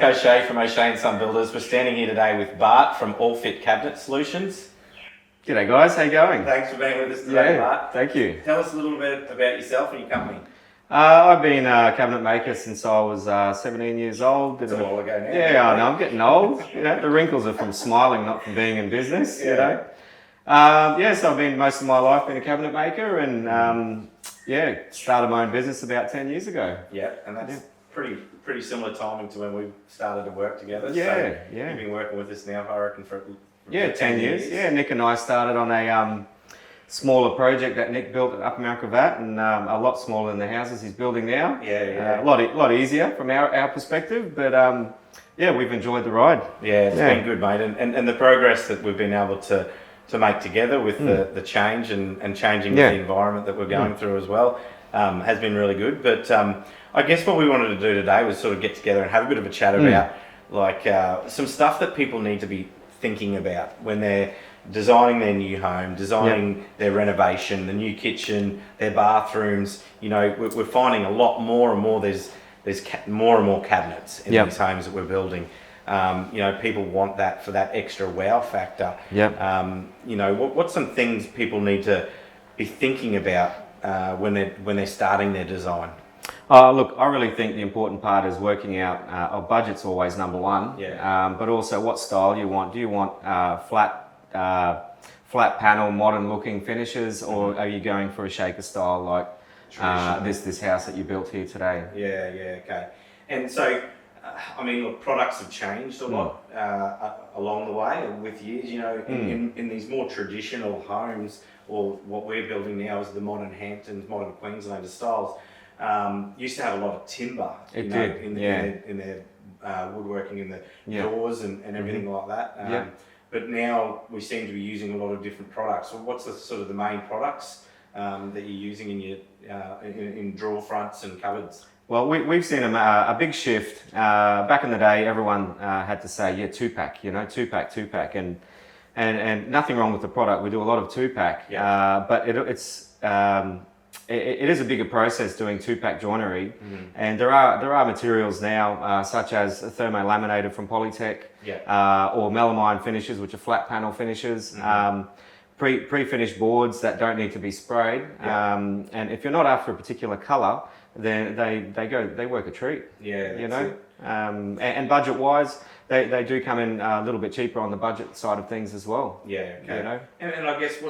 Nick O'Shea from O'Shea & Son Builders. We're standing here today with Bart from Allfit Cabinet Solutions. G'day guys, how you going? Thanks for being with us today, Bart. Thank you. Tell us a little bit about yourself and your company. I've been a cabinet maker since I was 17 years old. It's a while ago now. Yeah, I know, I'm getting old. You know, the wrinkles are from smiling, not from being in business, you know. So I've been most of my life been a cabinet maker and started my own business about 10 years ago. Yeah, and that's pretty similar timing to when we started to work together. Yeah. You've been working with us now, I reckon, for 10 years. Yeah, Nick and I started on a smaller project that Nick built up in Mount Gravatt, and a lot smaller than the houses he's building now. A lot easier from our perspective, but we've enjoyed the ride. Yeah, it's been good, mate, and the progress that we've been able to make together with the change and changing the environment that we're going through as well has been really good. But I guess what we wanted to do today was sort of get together and have a bit of a chat about some stuff that people need to be thinking about when they're designing their new home, designing their renovation, the new kitchen, their bathrooms. You know, we're finding a lot more and more there's more and more cabinets in these homes that we're building. People want that for that extra wow factor. What's some things people need to be thinking about when they're starting their design? Look, I really think the important part is working out, our budget's always number one, but also what style you want. Do you want flat panel, modern looking finishes, or are you going for a shaker style like this house that you built here today? Okay. And so, look, products have changed a lot along the way with years. You know, in these more traditional homes, or what we're building now is the modern Hamptons, modern Queenslander styles. Used to have a lot of timber in their woodworking, in the doors and everything like that. But now we seem to be using a lot of different products. So what's the sort of the main products that you're using in your in drawer fronts and cupboards? Well, we've seen a big shift. Back in the day, everyone had to say, two-pack, two-pack, and nothing wrong with the product. We do a lot of two-pack, but it is a bigger process doing two-pack joinery, and there are materials now such as thermo-laminated from Polytech, or melamine finishes, which are flat panel finishes, pre-finished boards that don't need to be sprayed, and if you're not after a particular colour, then they work a treat. And budget-wise, they do come in a little bit cheaper on the budget side of things as well. And I guess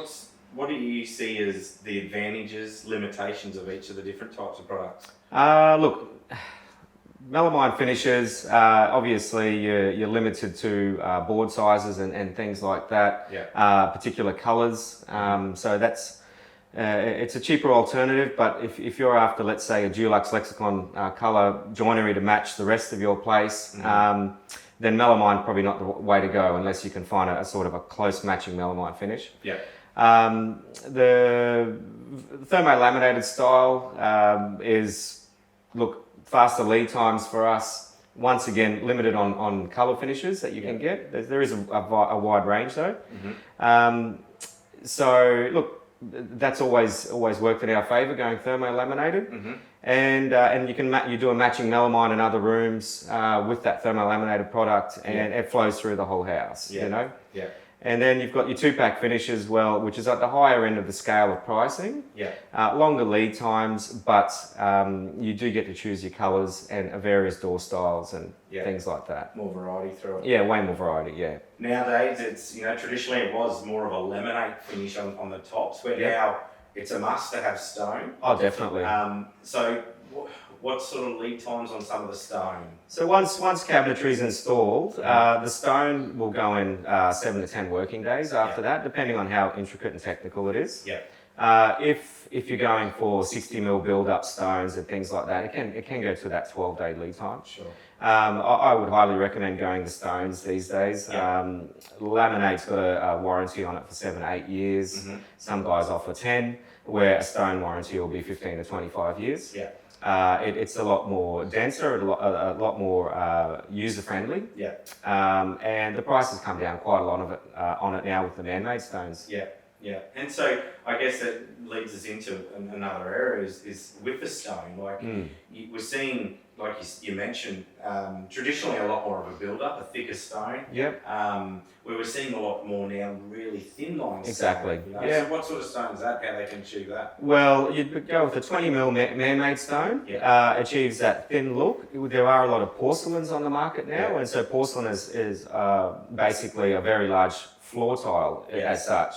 what do you see as the advantages, limitations of each of the different types of products? Look, melamine finishes, obviously you're limited to board sizes and things like that, particular colours, so that's it's a cheaper alternative, but if you're after, let's say, a Dulux Lexicon colour joinery to match the rest of your place, then melamine probably not the way to go unless you can find a sort of a close matching melamine finish. The thermo-laminated style is, look, faster lead times for us. Once again, limited on colour finishes that you can get. There is a wide range though. So look, that's always worked in our favour, going thermo-laminated. And you do a matching melamine in other rooms with that thermo-laminated product, and it flows through the whole house. And then you've got your two-pack finish as well, which is at the higher end of the scale of pricing. Longer lead times, but you do get to choose your colours and various door styles and things like that. More variety through it. Yeah, way more variety, Nowadays, it's, traditionally it was more of a laminate finish on the tops, where now it's a must to have stone. Oh, definitely. So what sort of lead times on some of the stone? So once cabinetry is installed, the stone will go in 7 to 10 working days after that, depending on how intricate and technical it is. If you're going for 60mm build-up stones and things like that, it can go to that 12-day lead time. I would highly recommend going the stones these days. Laminate's got a warranty on it for 7 to 8 years. Some guys offer 10, where a stone warranty will be 15 to 25 years. It's a lot more denser, a lot more user-friendly. And the prices come down quite a lot of it on it now with the man-made stones. And so I guess that leads us into another area is with the stone. We're seeing like you mentioned, traditionally a lot more of a build-up, a thicker stone. Yep. We were seeing a lot more now really thin line Exactly. stone. You know? Yeah. So what sort of stone is that? How they can achieve that? Well, you'd go with a 20mm man-made stone. Yeah. Achieves that thin look. There are a lot of porcelains on the market now, Yeah. and so porcelain is basically a very large floor tile as such.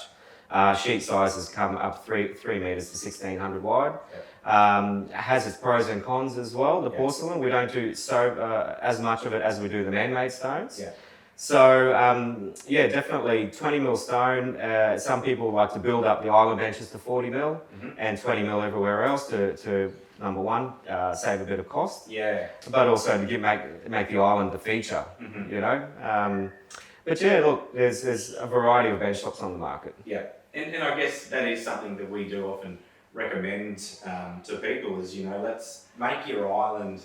Sheet sizes come up 3 meters to 1600 wide. Has its pros and cons as well. The porcelain, we don't do as much of it as we do the man-made stones. Yeah. So definitely 20mm stone. Some people like to build up the island benches to 40mm and 20mm everywhere else to number one, save a bit of cost. Yeah. But also to make the island the feature. You know. But yeah, look, there's a variety of bench tops on the market. Yeah, and I guess that is something that we do often recommend to people is, you know, let's make your island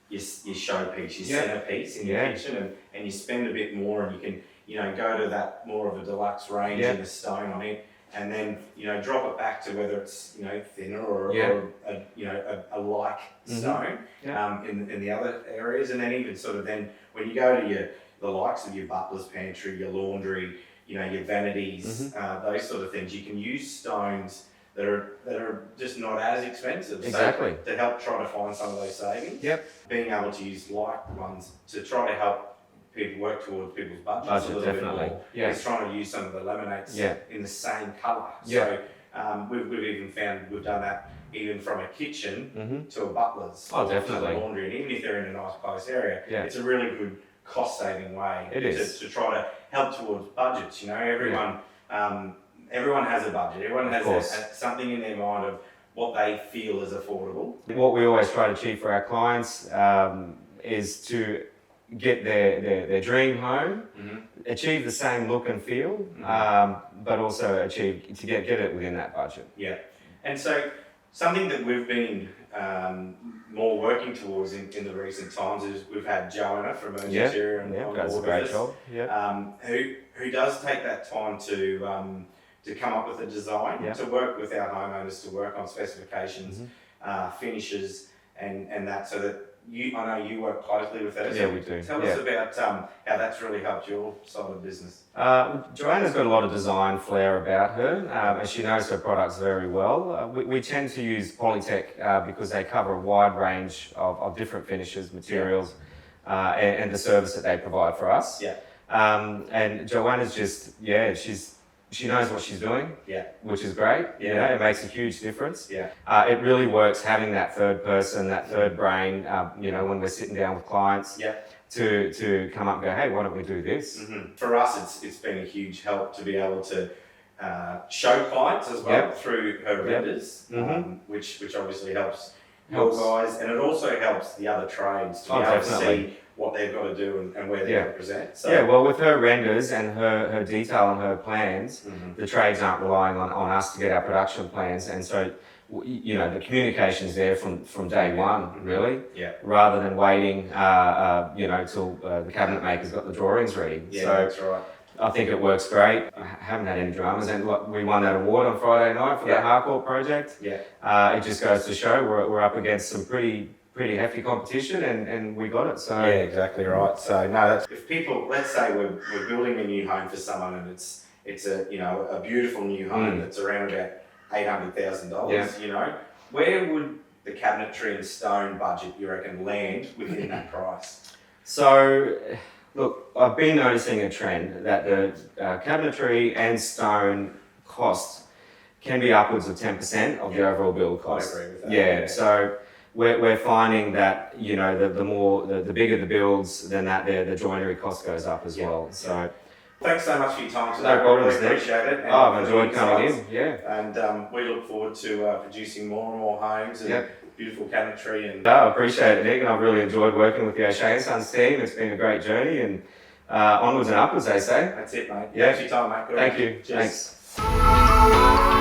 your showpiece, your centerpiece in your kitchen, and you spend a bit more, and you can, you know, go to that more of a deluxe range in the stone on it, and then, you know, drop it back to whether it's, you know, thinner or a like stone in the other areas, and then even sort of then when you go to the likes of your butler's pantry, your laundry, you know, your vanities, those sort of things, you can use stones that are just not as expensive. Exactly. So to help try to find some of those savings. Yep. Being able to use like ones to try to help people work towards people's budgets a little bit more. Yeah. Is trying to use some of the laminates in the same colour. Yeah. So we've even found we've done that even from a kitchen to a butler's. Oh, or definitely. to a laundry, and even if they're in a nice close area, it's a really good cost-saving way to try to help towards budgets. You know, everyone has a budget. Everyone has something in their mind of what they feel is affordable. What we always try to achieve for our clients is to get their dream home, achieve the same look and feel, but also achieve to get it within that budget. Yeah, and so something that we've been more working towards in the recent times is we've had Joanna from Earns Interior on does board a great with job. Who does take that time to come up with a design, to work with our homeowners, to work on specifications, finishes, and that, so that I know you work closely with her. Yeah, we do. Tell us about how that's really helped your side of business. Joanna's got a lot of design flair about her, and she knows her products very well. We tend to use Polytech because they cover a wide range of different finishes, materials, and the service that they provide for us. Yeah. And Joanna's just, she knows what she's doing, which is great. Yeah. You know, it makes a huge difference. Yeah. It really works having that third person, that third brain, you know, when we're sitting down with clients to come up and go, hey, why don't we do this? For us, it's been a huge help to be able to show clients as well through her renders, which obviously helps your guys, and it also helps the other trades to be able to see what they've got to do and where they represent. So well, with her renders and her detail and her plans, the trades aren't relying on us to get our production plans, and so you know the communication's there from day one, really, rather than waiting you know till the cabinet maker's got the drawings ready. So that's right. I think it works great. I haven't had any dramas, and we won that award on Friday night for the Harcourt project. It just goes to show we're up against some pretty hefty competition, and we got it. So yeah, exactly right. So no, that's, if people, let's say we're building a new home for someone, and it's a, you know, a beautiful new home that's around about $800,000. You know, where would the cabinetry and stone budget, you reckon, land within that price? So look, I've been noticing a trend that the cabinetry and stone costs can be upwards of 10% of the overall build cost. I agree with that. So we're finding that, you know, the bigger the builds, then that the joinery cost goes up as well. So thanks so much for your time today. No problems, really appreciate it. I've enjoyed coming in. And we look forward to producing more and more homes and beautiful cabinetry. And I appreciate it, Nick, and I've really enjoyed working with the O'Shea & Sons team. It's been a great journey, and onwards and upwards, they say. That's it, mate. Thanks for your time, mate. Thank you. Cheers. Thanks.